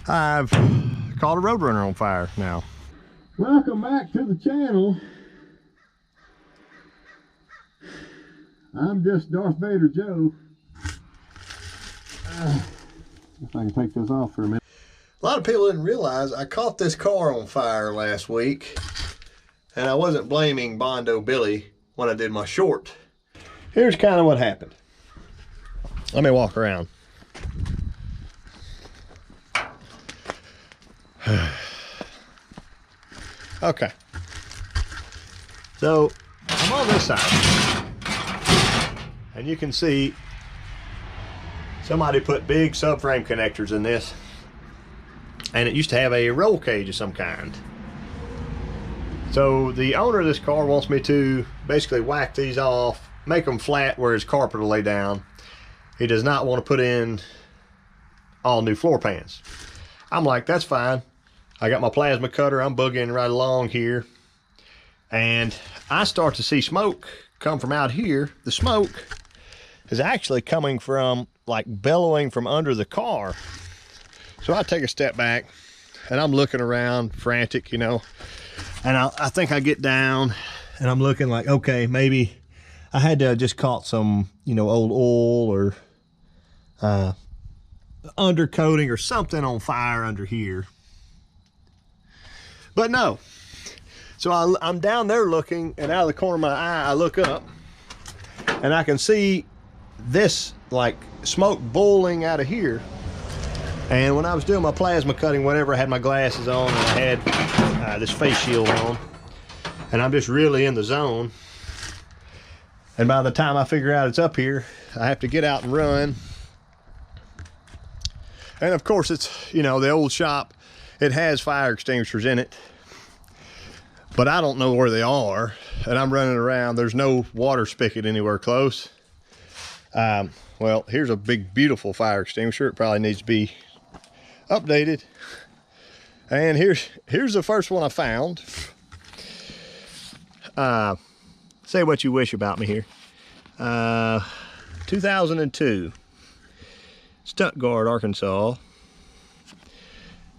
I've caught a road runner on fire now. Welcome back to the channel. I'm just Darth Vader Joe. If I can take this off for a minute. A lot of people didn't realize I caught this car on fire last week, and I wasn't blaming Bondo Billy when I did my short. Here's kind of what happened. Let me walk around. Okay. So I'm on this side, and you can see somebody put big subframe connectors in this, and it used to have a roll cage of some kind. So the owner of this car wants me to basically whack these off, make them flat where his carpet will lay down. He does not want to put in all new floor pans. I'm like, that's fine. I got my plasma cutter, I'm boogieing right along here, and I start to see smoke come from out here. The smoke is actually coming from, like, bellowing from under the car. So I take a step back, and I'm looking around frantic, you know, and I think I get down, and I'm looking like, okay, maybe I had to just caught some, you know, old oil or undercoating or something on fire under here. But no. So I'm down there looking, and out of the corner of my eye, I look up, and I can see this, like, smoke boiling out of here. And when I was doing my plasma cutting, whatever, I had my glasses on, and I had this face shield on, and I'm just really in the zone. And by the time I figure out it's up here, I have to get out and run. And of course, it's, you know, the old shop, it has fire extinguishers in it, but I don't know where they are, and I'm running around. There's no water spigot anywhere close. Well, here's a big, beautiful fire extinguisher. It probably needs to be updated. And here's the first one I found. Say what you wish about me here. 2002. Stuttgart, Arkansas.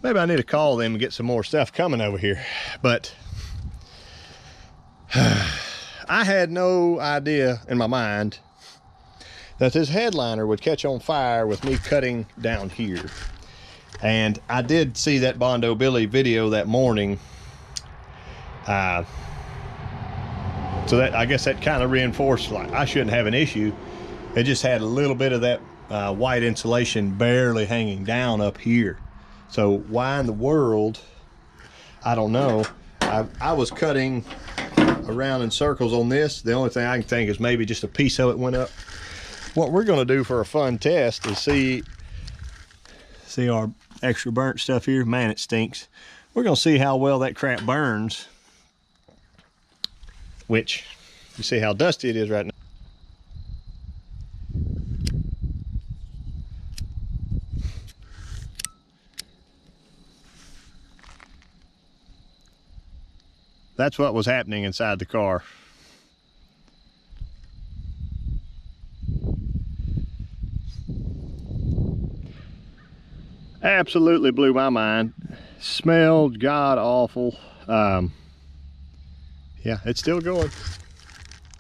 Maybe I need to call them and get some more stuff coming over here. But I had no idea in my mind that this headliner would catch on fire with me cutting down here. And I did see that Bondo Billy video that morning. So that, I guess that kind of reinforced, like, I shouldn't have an issue. It just had a little bit of that white insulation barely hanging down up here. So why in the world, I don't know. I was cutting around in circles on this. The only thing I can think is maybe just a piece of it went up. What we're going to do for a fun test is see our extra burnt stuff here. Man, it stinks. We're going to see how well that crap burns, which you see how dusty it is right now. That's what was happening inside the car. Absolutely blew my mind. Smelled god awful. Yeah, it's still going.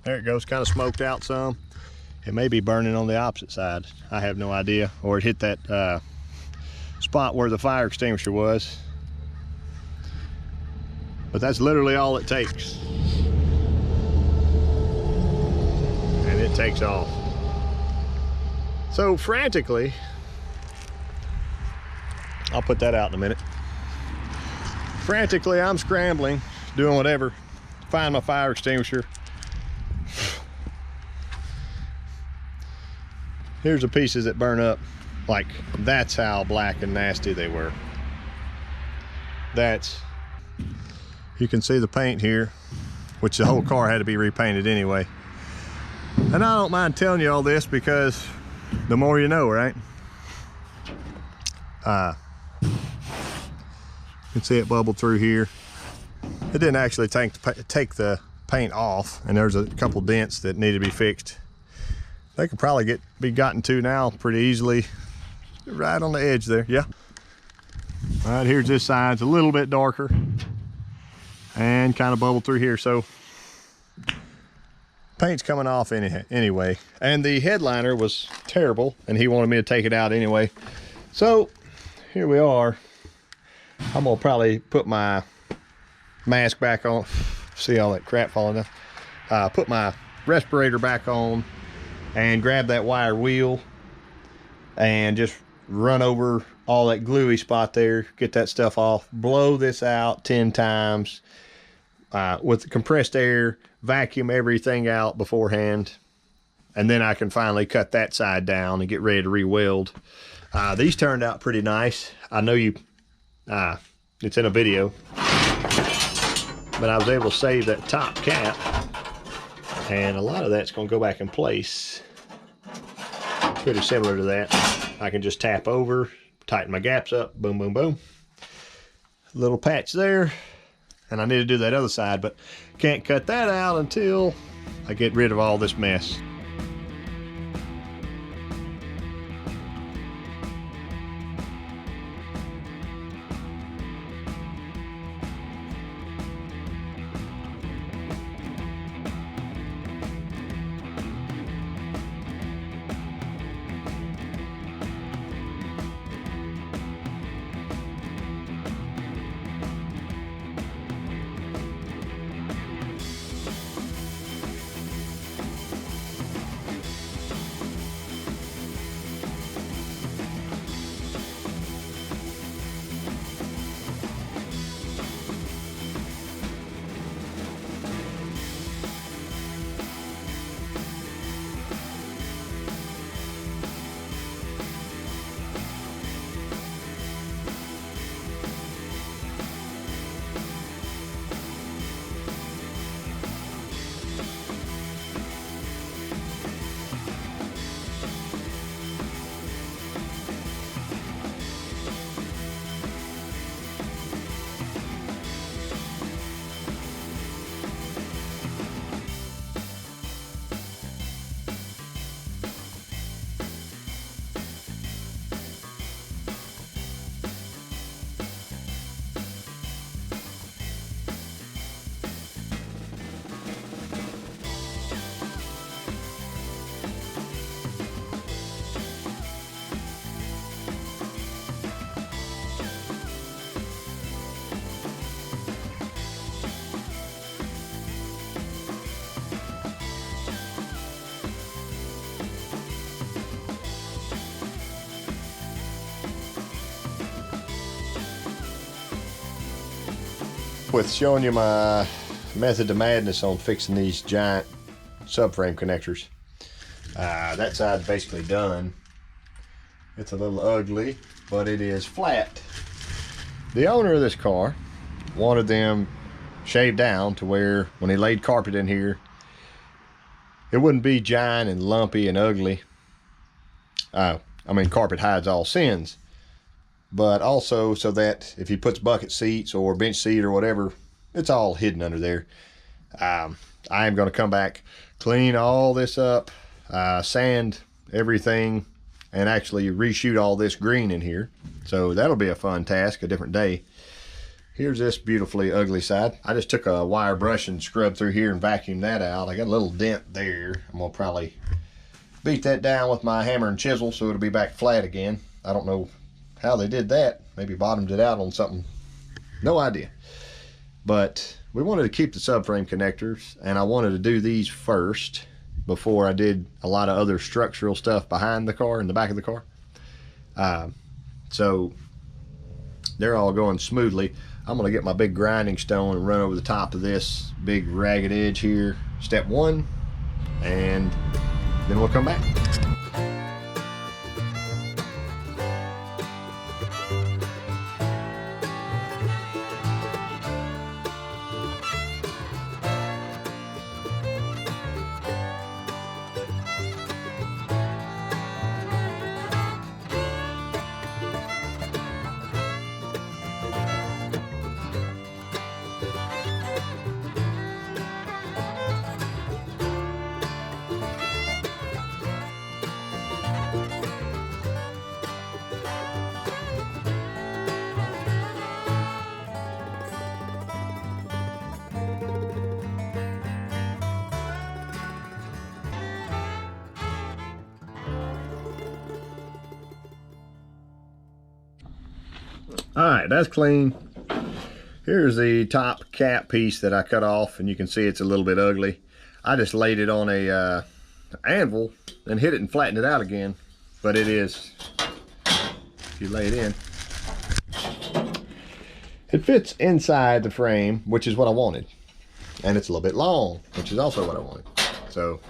There it goes, kind of smoked out some. It may be burning on the opposite side. I have no idea. Or it hit that spot where the fire extinguisher was. But that's literally all it takes. And it takes off. So frantically, I'll put that out in a minute. Frantically, I'm scrambling, doing whatever, find my fire extinguisher. Here's the pieces that burn up. Like, that's how black and nasty they were. You can see the paint here, which the whole car had to be repainted anyway. And I don't mind telling you all this because the more you know, right? You can see it bubble through here. It didn't actually take the paint off, and there's a couple dents that need to be fixed. They could probably be gotten to now pretty easily. Right on the edge there, yeah. All right, here's this side. It's a little bit darker and kind of bubbled through here. So paint's coming off anyway. And the headliner was terrible and he wanted me to take it out anyway. So here we are. I'm gonna probably put my mask back on. See all that crap falling down. Put my respirator back on and grab that wire wheel and just run over all that gluey spot there, get that stuff off, blow this out 10 times with the compressed air, vacuum everything out beforehand, and then I can finally cut that side down and get ready to re-weld. These turned out pretty nice. I know it's in a video, but I was able to save that top cap, and a lot of that's going to go back in place. Pretty similar to that. I can just tap over, tighten my gaps up, boom, boom, boom. Little patch there, and I need to do that other side, but can't cut that out until I get rid of all this mess. With showing you my method to madness on fixing these giant subframe connectors. That side's basically done. It's a little ugly, but it is flat. The owner of this car wanted them shaved down to where when he laid carpet in here, it wouldn't be giant and lumpy and ugly. I mean, carpet hides all sins. But also so that if he puts bucket seats or bench seat or whatever, it's all hidden under there. I am going to come back, clean all this up, sand everything, and actually reshoot all this green in here. So that'll be a fun task, a different day. Here's this beautifully ugly side. I just took a wire brush and scrubbed through here and vacuumed that out. I got a little dent there. I'm going to probably beat that down with my hammer and chisel so it'll be back flat again. I don't know how they did that. Maybe bottomed it out on something. No idea. But we wanted to keep the subframe connectors, and I wanted to do these first before I did a lot of other structural stuff behind the car, in the back of the car. So they're all going smoothly. I'm going to get my big grinding stone and run over the top of this big ragged edge here, step one, and then we'll come back. All right, that's clean. Here's the top cap piece that I cut off, and you can see it's a little bit ugly. I just laid it on a anvil and hit it and flattened it out again. But it is, if you lay it in, it fits inside the frame, which is what I wanted. And it's a little bit long, which is also what I wanted. So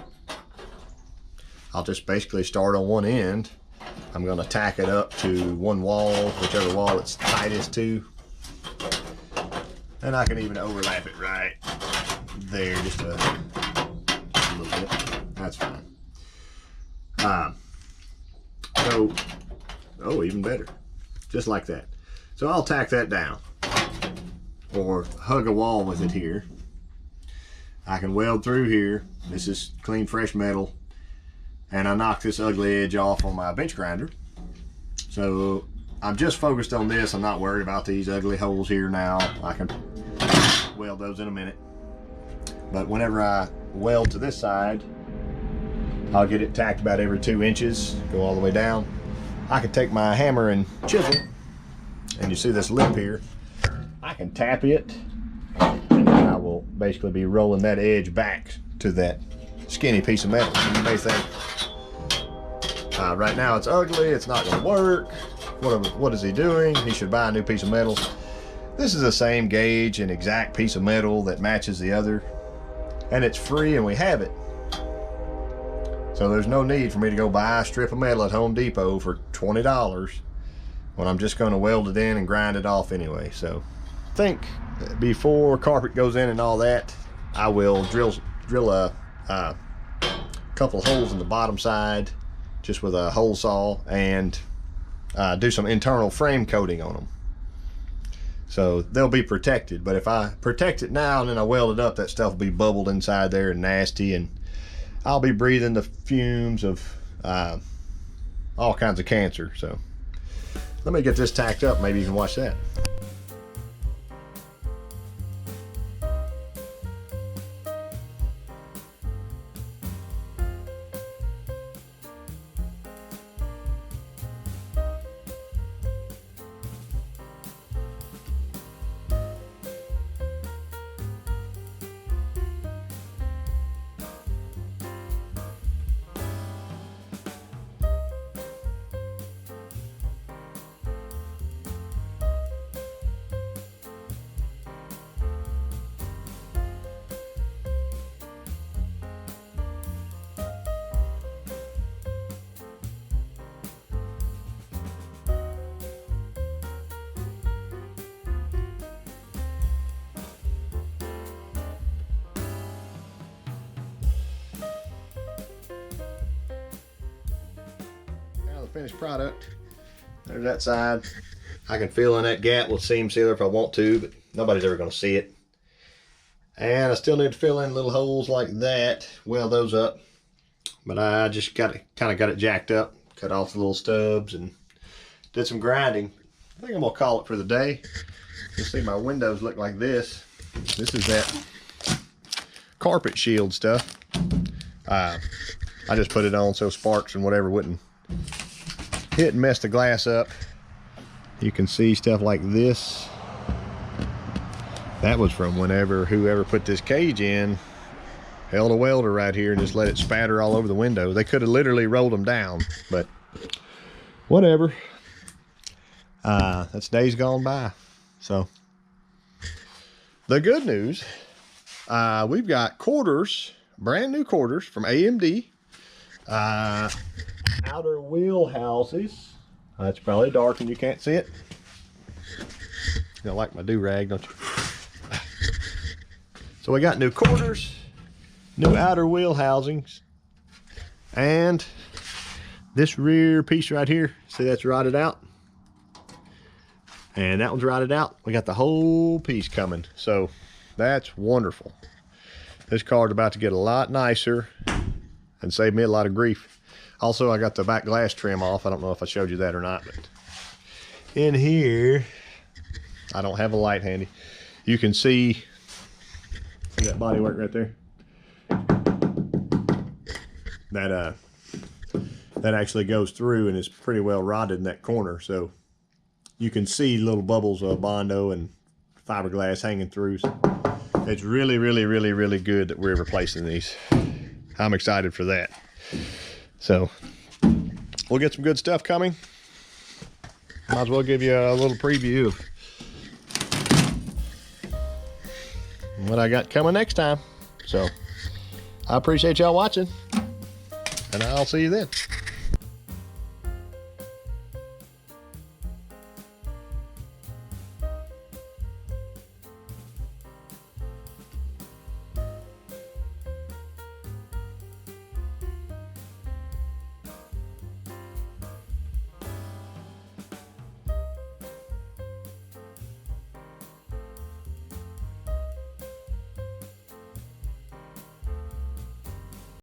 I'll just basically start on one end. I'm going to tack it up to one wall, whichever wall it's tightest to. And I can even overlap it right there, just a little bit. That's fine. Oh, even better. Just like that. So I'll tack that down, or hug a wall with it here. I can weld through here. This is clean, fresh metal. And I knocked this ugly edge off on my bench grinder. So I'm just focused on this. I'm not worried about these ugly holes here now. I can weld those in a minute. But whenever I weld to this side, I'll get it tacked about every 2 inches, go all the way down. I can take my hammer and chisel, and you see this lip here, I can tap it, and then I will basically be rolling that edge back to that skinny piece of metal. And you may think, right now it's ugly, it's not going to work. What is he doing? He should buy a new piece of metal. This is the same gauge and exact piece of metal that matches the other, and it's free and we have it. So there's no need for me to go buy a strip of metal at Home Depot for $20 when I'm just going to weld it in and grind it off anyway. So I think before carpet goes in and all that, I will drill a couple of holes in the bottom side just with a hole saw, and do some internal frame coating on them. So they'll be protected, but if I protect it now and then I weld it up, that stuff will be bubbled inside there and nasty, and I'll be breathing the fumes of all kinds of cancer. So let me get this tacked up, maybe you can watch that. Finished product. There's that side. I can fill in that gap with seam sealer if I want to, but nobody's ever going to see it. And I still need to fill in little holes like that, weld those up. But I just kind of got it jacked up, cut off the little stubs, and did some grinding. I think I'm gonna call it for the day. You'll see my windows look like this. This is that carpet shield stuff. I just put it on so sparks and whatever wouldn't hit and mess the glass up. You can see stuff like this. That was from whoever put this cage in held a welder right here and just let it spatter all over the window. They could have literally rolled them down, but whatever. That's days gone by. So the good news, we've got quarters, brand new quarters from AMD. Outer wheel houses. It's probably dark and you can't see it. You don't like my do-rag, don't you? So we got new quarters, new outer wheel housings, and this rear piece right here, see that's rotted out? And that one's rotted out. We got the whole piece coming, so that's wonderful. This car's about to get a lot nicer and save me a lot of grief. Also, I got the back glass trim off. I don't know if I showed you that or not, but in here, I don't have a light handy. You can see that bodywork right there. That actually goes through and is pretty well rotted in that corner. So you can see little bubbles of Bondo and fiberglass hanging through. So it's really, really, really, really good that we're replacing these. I'm excited for that. So we'll get some good stuff coming. Might as well give you a little preview of what I got coming next time. So I appreciate y'all watching, and I'll see you then.